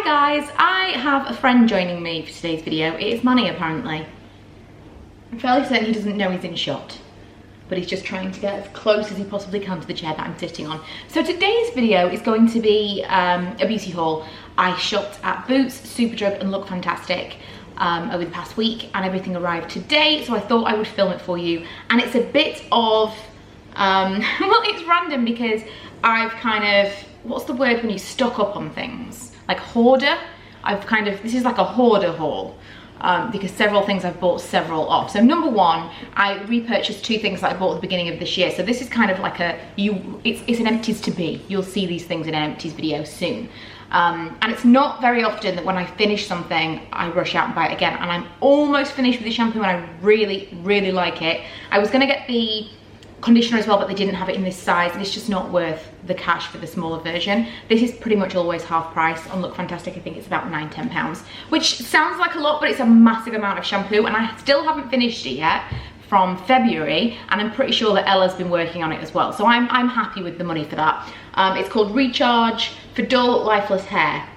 Hi guys, I have a friend joining me for today's video. It is Manny apparently. I'm fairly certain he doesn't know he's in shot, but he's just trying to get as close as he possibly can to the chair that I'm sitting on. So today's video is going to be a beauty haul. I shopped at Boots, Superdrug and Look Fantastic over the past week, and everything arrived today, so I thought I would film it for you. And it's a bit of, well, it's random because I've kind of, what's the word when you stock up on things? Like hoarder. This is like a hoarder haul because several things I've bought several of. So number one, I repurchased two things that I bought at the beginning of this year. So this is kind of like it's an empties to be. You'll see these things in an empties video soon. And it's not very often that when I finish something, I rush out and buy it again. And I'm almost finished with the shampoo and I really, really like it. I was gonna get the conditioner as well, but they didn't have it in this size and it's just not worth the cash for the smaller version. This is pretty much always half price on Look Fantastic. I think it's about £9–10, which sounds like a lot, but it's a massive amount of shampoo and I still haven't finished it yet from February, and I'm pretty sure that Ella's been working on it as well, so I'm happy with the money for that. It's called Recharge for Dull Lifeless Hair.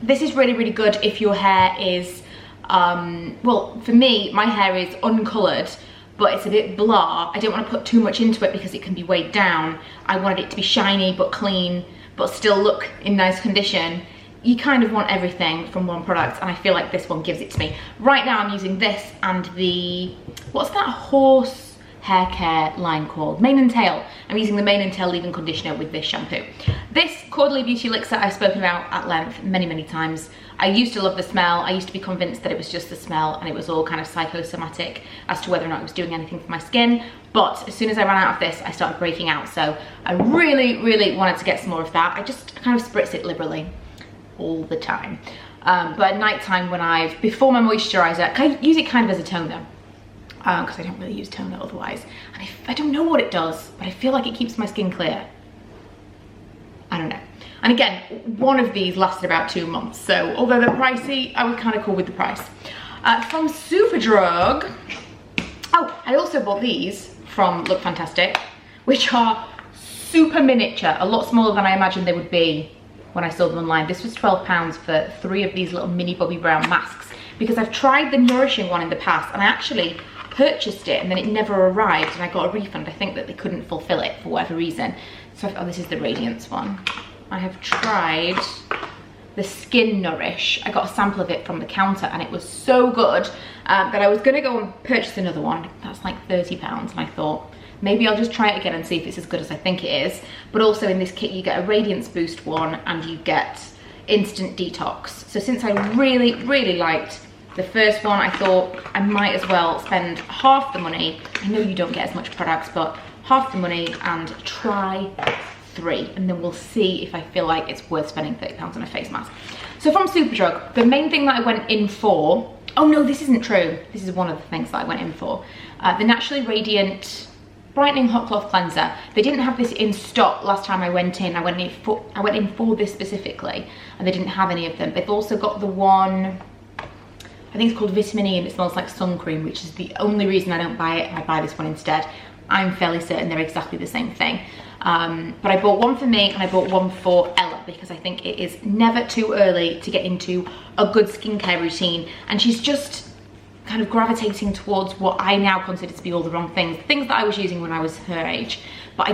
This is really, really good if your hair is well, for me, my hair is uncoloured but it's a bit blah. I don't want to put too much into it because it can be weighed down. I wanted it to be shiny but clean, but still look in nice condition. You kind of want everything from one product, and I feel like this one gives it to me. Right now I'm using this and the, what's that horse hair care line called? Mane and Tail. I'm using the Mane and Tail leave-in conditioner with this shampoo. This Caudalie Beauty Elixir I've spoken about at length many, many times. I used to love the smell. I used to be convinced that it was just the smell and it was all kind of psychosomatic as to whether or not it was doing anything for my skin. But as soon as I ran out of this, I started breaking out. So I really, really wanted to get some more of that. I just kind of spritz it liberally all the time. But at night time before my moisturizer, I use it kind of as a toner. Because I don't really use toner otherwise. And I don't know what it does, but I feel like it keeps my skin clear. I don't know. And again, one of these lasted about 2 months, so although they're pricey, I was kind of cool with the price. From Superdrug, oh, I also bought these from Look Fantastic, which are super miniature, a lot smaller than I imagined they would be when I saw them online. This was £12 for 3 of these little mini Bobbi Brown masks, because I've tried the nourishing one in the past, and I actually purchased it and then it never arrived and I got a refund. I think that they couldn't fulfill it for whatever reason. So oh, this is the Radiance one. I have tried the Skin Nourish. I got a sample of it from the counter and it was so good that I was gonna go and purchase another one. That's like £30, and I thought maybe I'll just try it again and see if it's as good as I think it is. But also in this kit you get a Radiance Boost one and you get Instant Detox. So since I really, really liked the first one, I thought I might as well spend half the money. I know you don't get as much products, but half the money and try 3, and then we'll see if I feel like it's worth spending £30 on a face mask. So from Superdrug, the main thing that I went in for, oh no, this isn't true. This is one of the things that I went in for. The Naturally Radiant Brightening Hot Cloth Cleanser. They didn't have this in stock last time I went in. I went in for this specifically, and they didn't have any of them. They've also got the one, I think it's called Vitamin E, and it smells like sun cream, which is the only reason I don't buy it. I buy this one instead. I'm fairly certain they're exactly the same thing. But I bought one for me and I bought one for Ella because I think it is never too early to get into a good skincare routine. And she's just kind of gravitating towards what I now consider to be all the wrong things that I was using when I was her age. But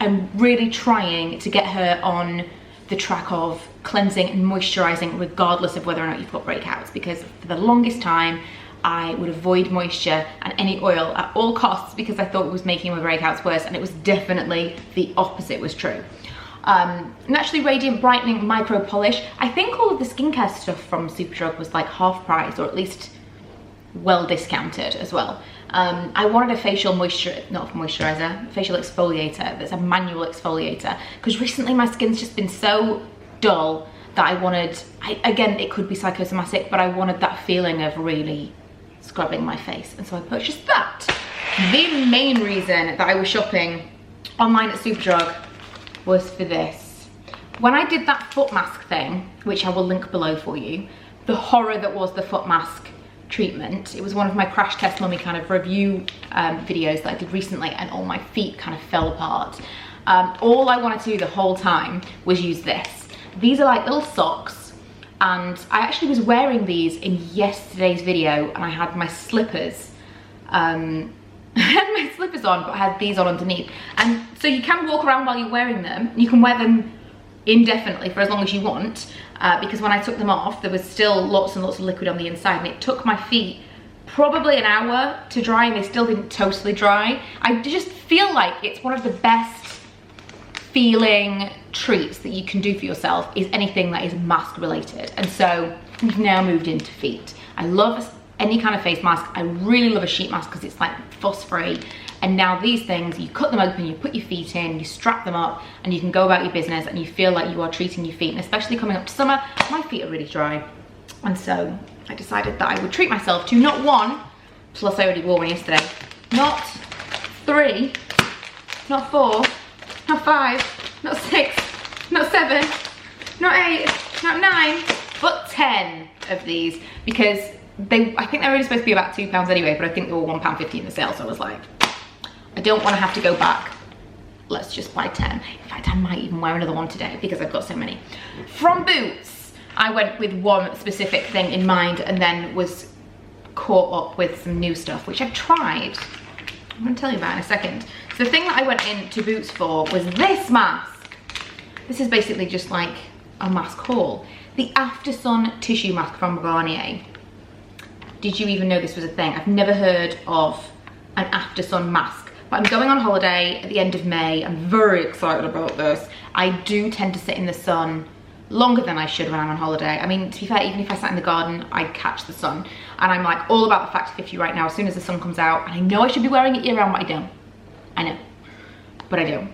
I'm really trying to get her on the track of cleansing and moisturizing regardless of whether or not you've got breakouts, because for the longest time I would avoid moisture and any oil at all costs because I thought it was making my breakouts worse, and it was definitely the opposite was true. Naturally Radiant Brightening Micro Polish. I think all of the skincare stuff from Superdrug was like half price, or at least well discounted as well. I wanted a facial facial exfoliator that's a manual exfoliator, because recently my skin's just been so dull that I wanted, again, it could be psychosomatic, but I wanted that feeling of really scrubbing my face, and so I purchased that. The main reason that I was shopping online at Superdrug was for this. When I did that foot mask thing, which I will link below for you, the horror that was the foot mask treatment, it was one of my crash test mummy kind of review videos that I did recently, and all my feet kind of fell apart. All I wanted to do the whole time was use this. These are like little socks And I actually was wearing these in yesterday's video, and I had my slippers. I had my slippers on, but I had these on underneath. And so you can walk around while you're wearing them. You can wear them indefinitely for as long as you want, because when I took them off, there was still lots and lots of liquid on the inside, and it took my feet probably an hour to dry, and they still didn't totally dry. I just feel like it's one of the best feeling treats that you can do for yourself is anything that is mask related. And so we've now moved into feet. I love any kind of face mask. I really love a sheet mask because it's like fuss free. And now these things, you cut them open, you put your feet in, you strap them up, and you can go about your business, and you feel like you are treating your feet. And especially coming up to summer, my feet are really dry. And so I decided that I would treat myself to not 1, plus I already wore one yesterday, not 3, not 4, not 5, not 6, not 7, not 8, not 9, but 10 of these, because I think they're only supposed to be about £2 anyway, but I think they were £1.50 in the sale, so I was like, I don't want to have to go back. Let's just buy 10. In fact, I might even wear another one today because I've got so many. From Boots, I went with one specific thing in mind and then was caught up with some new stuff, which I've tried. I'm going to tell you about in a second. So the thing that I went into Boots for was this mask. This is basically just like a mask haul. The After Sun tissue mask from Garnier. Did you even know this was a thing? I've never heard of an After Sun mask. But I'm going on holiday at the end of May. I'm very excited about this. I do tend to sit in the sun longer than I should when I'm on holiday. I mean, to be fair, even if I sat in the garden, I'd catch the sun. And I'm like all about the Factor 50 right now. As soon as the sun comes out, and I know I should be wearing it year round, but I don't. I know, but I do.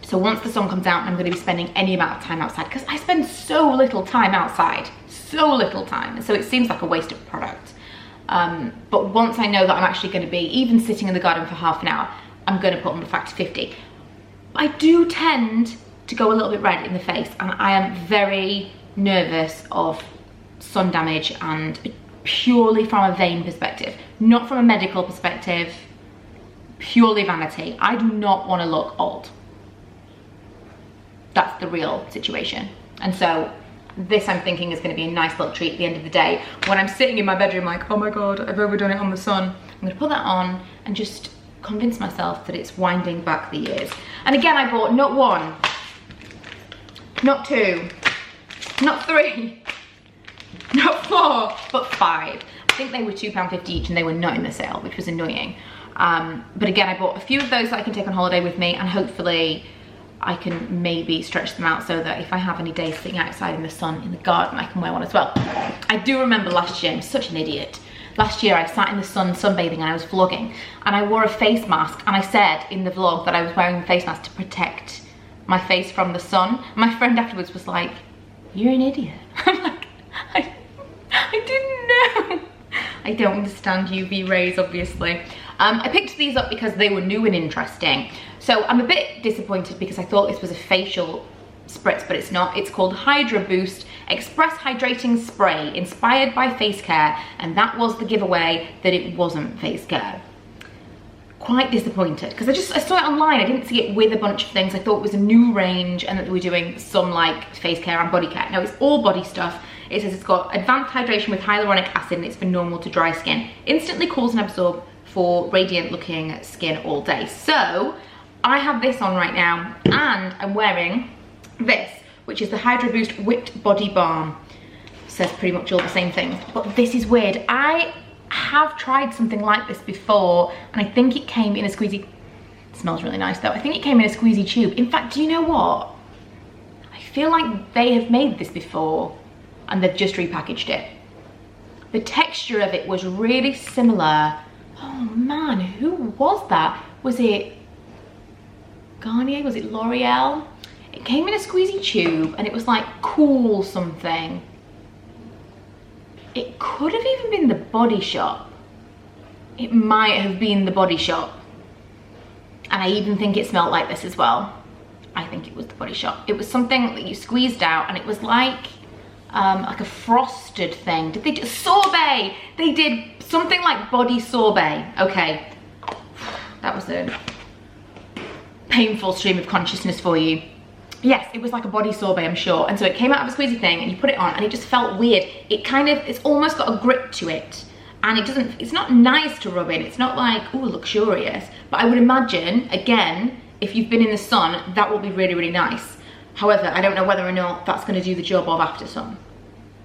So once the sun comes out, I'm going to be spending any amount of time outside, because I spend so little time outside, so little time. So it seems like a waste of product. But once I know that I'm actually going to be even sitting in the garden for half an hour, I'm going to put on the Factor 50. I do tend to go a little bit red in the face, and I am very nervous of sun damage, and purely from a vain perspective, not from a medical perspective, purely vanity. I do not want to look old. That's the real situation. And so this, I'm thinking, is going to be a nice little treat at the end of the day. When I'm sitting in my bedroom like, oh my God, I've overdone it on the sun, I'm going to put that on and just convince myself that it's winding back the years. And again, I bought not 1, not 2, not 3, not 4, but 5. I think they were £2.50 each, and they were not in the sale, which was annoying. But again, I bought a few of those that I can take on holiday with me, and hopefully I can maybe stretch them out so that if I have any days sitting outside in the sun in the garden, I can wear one as well. I do remember last year, I'm such an idiot. Last year I sat in the sun sunbathing and I was vlogging, and I wore a face mask, and I said in the vlog that I was wearing a face mask to protect my face from the sun. My friend afterwards was like, you're an idiot. I'm like, I didn't know. I don't understand UV rays, obviously. I picked these up because they were new and interesting. So I'm a bit disappointed because I thought this was a facial spritz, but it's not. It's called Hydra Boost Express Hydrating Spray, inspired by face care, and that was the giveaway that it wasn't face care. Quite disappointed because I saw it online. I didn't see it with a bunch of things. I thought it was a new range and that they were doing some like face care and body care. No, it's all body stuff. It says it's got advanced hydration with hyaluronic acid, and it's for normal to dry skin. Instantly cools and absorbs for radiant looking skin all day. So I have this on right now, and I'm wearing this, which is the Hydra Boost Whipped Body Balm. Says pretty much all the same things, but this is weird. I have tried something like this before, and I think it came in a squeezy, it smells really nice though. I think it came in a squeezy tube. In fact, do you know what? I feel like they have made this before and they've just repackaged it. The texture of it was really similar. Oh man, who was that? Was it Garnier? Was it L'Oreal? It came in a squeezy tube and it was like cool something. It could have even been the Body Shop. It might have been the Body Shop. And I even think it smelled like this as well. I think it was the Body Shop. It was something that you squeezed out, and it was like a frosted thing. Did they do sorbet? They did something like body sorbet. Okay, that was a painful stream of consciousness for you. Yes, it was like a body sorbet, I'm sure. And so it came out of a squeezy thing and you put it on and it just felt weird. It's almost got a grip to it. And it's not nice to rub in. It's not like, ooh, luxurious. But I would imagine, again, if you've been in the sun, that will be really, really nice. However, I don't know whether or not that's gonna do the job of after sun.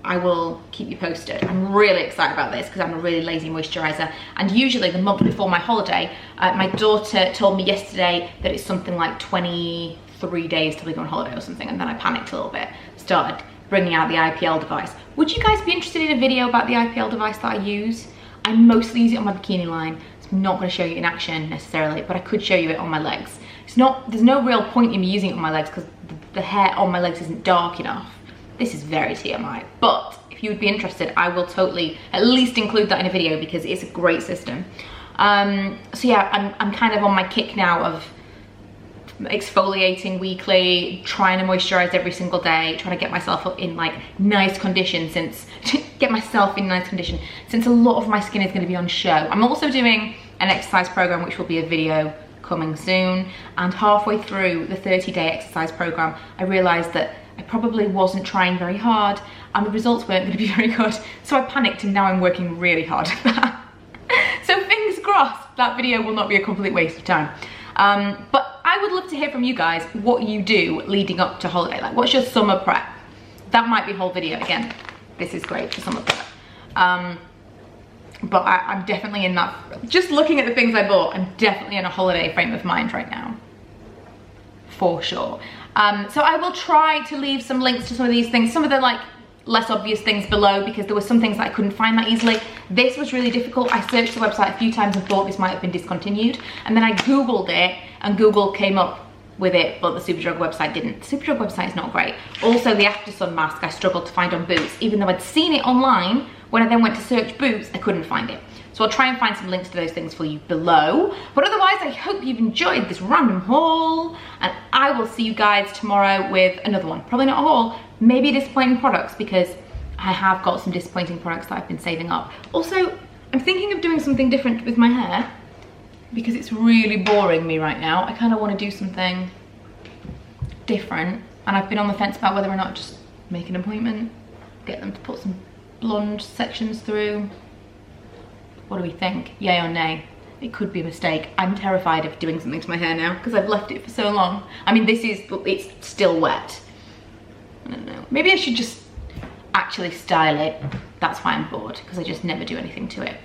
I will keep you posted. I'm really excited about this because I'm a really lazy moisturizer. And usually the month before my holiday, my daughter told me yesterday that it's something like 23 days till we go on holiday or something. And then I panicked a little bit, started bringing out the IPL device. Would you guys be interested in a video about the IPL device that I use? I mostly use it on my bikini line. So I'm not gonna show you in action necessarily, but I could show you it on my legs. There's no real point in me using it on my legs because the hair on my legs isn't dark enough. This is very TMI, but if you would be interested, I will totally at least include that in a video because it's a great system. So yeah, I'm kind of on my kick now of exfoliating weekly, trying to moisturize every single day, trying to get myself in like nice condition since a lot of my skin is going to be on show. I'm also doing an exercise program, which will be a video coming soon, and halfway through the 30-day exercise program, I realized that I probably wasn't trying very hard and the results weren't going to be very good. So I panicked and now I'm working really hard at that. So fingers crossed that video will not be a complete waste of time. But I would love to hear from you guys what you do leading up to holiday. Like, what's your summer prep? That might be a whole video. Again, this is great for summer prep. But I'm definitely in that, just looking at the things I bought, I'm definitely in a holiday frame of mind right now. For sure. So I will try to leave some links to some of these things, some of the like less obvious things below, because there were some things that I couldn't find that easily. This was really difficult. I searched the website a few times and thought this might have been discontinued. And then I Googled it and Google came up with it, but the Superdrug website didn't. The Superdrug website is not great. Also, the After Sun mask I struggled to find on Boots. Even though I'd seen it online, when I then went to search Boots, I couldn't find it. So I'll try and find some links to those things for you below. But otherwise, I hope you've enjoyed this random haul. And I will see you guys tomorrow with another one. Probably not a haul, maybe disappointing products, because I have got some disappointing products that I've been saving up. Also, I'm thinking of doing something different with my hair because it's really boring me right now. I kind of want to do something different. And I've been on the fence about whether or not just make an appointment, get them to put some blonde sections through. What do we think? Yay or nay? It could be a mistake. I'm terrified of doing something to my hair now because I've left it for so long. I mean, it's still wet. I don't know. Maybe I should just actually style it. That's why I'm bored, because I just never do anything to it.